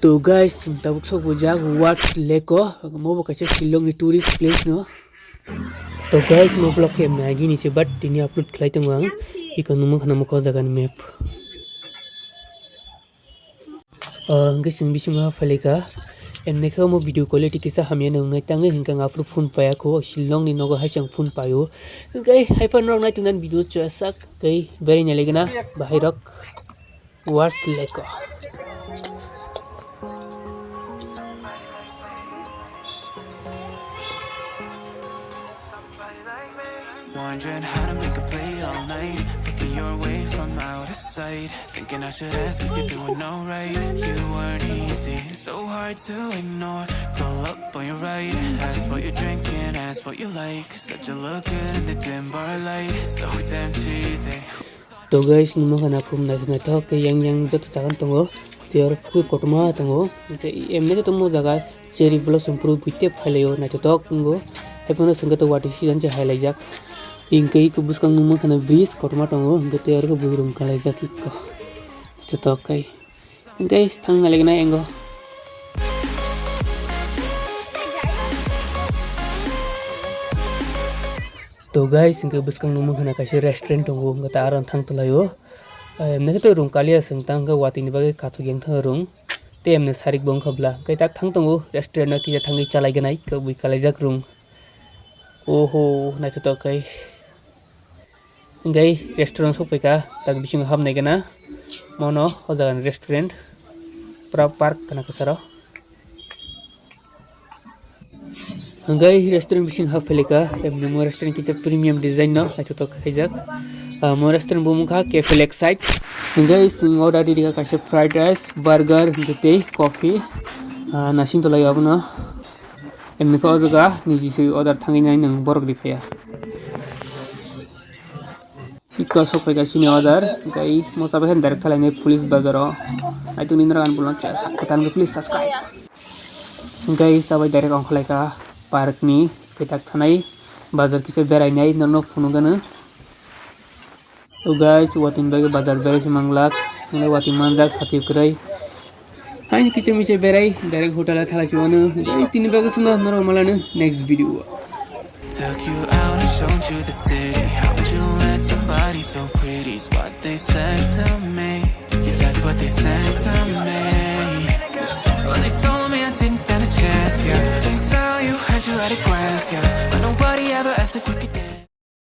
तो guys, tabuk sok bujak what's lake mo ba kache Shillong ni tourist place no. तो guys mo vlog ke na gi ni se but tini upload khlai tang wang ikon mo khana mo ko jaga ni map ngai sing bisunga faleka enne kha mo video quality kisa hamya nang ngai tang hingka upload phone paya ko Shillong ni nogo hachang phone payo gai hyper rok nai tunan video chasak gai beri nyalegena bahirok what's lake Wondering how to make a play all night. Looking your way from out of sight. Thinking I should ask if you're doing alright. You weren't easy, so hard to ignore. Pull up on your right. Ask what you're drinking, ask what you like. Such a look good in the dim bar light. So damn cheesy. तो guys numo kana pum na na to ke yang jot jagan tongo tiar phu kotma tongo emne to mo jaga cherry blossom pro bitte phaleyo na to tongo epono sanga to wati season je highlight jak ingkai ku buskang numo kana bridge kotma tongo ngate ar ko burum kala jak ko to kai guys thang na legna engo तो guys ingkai buskang numo kana kaise restaurant tongo ngata aran thang tolayo emne to room kalia singtang ga wati ni bage kathu yang thang room te emne sarik bong khabla kai tak thang tongo restaurant na ki thangi chalai ganai ka bui kalai jak room oho na to kai ingkai restaurant sopeka tak bising ham nai gana mono hojagan restaurant pra park kana kasaro Guys, restaurant bising hafeleka emne mo restaurant ki premium design no aito to khaijak mo restaurant bumukha cafe lakeside guys order di ka kaise fried rice burger gete coffee nasing to lai abuna emne ko jaga niji se order thangi nai nang borok di phaya ikka sopega sini order guys mo sabe hen direct thalai nei police bazaro aito nindra gan bulon cha sakatan ke please subscribe guys sabai direct ongkhlai ka park ni ketak thanai bazar kise berai nai nono phunu gana तो guys watin bage bazar berai manglak sile watin manjak sathi krai hain kiche miche berai direct hotel la thalai chibanu gai tin bage suna noro malana next video Took you out and showed you the city. How'd you let somebody so pretty's what they said to me? Yeah, that's what they said to me. Well, they told me I didn't stand a chance, yeah. Face value, had you at a glance, yeah. But nobody ever asked if you could dance.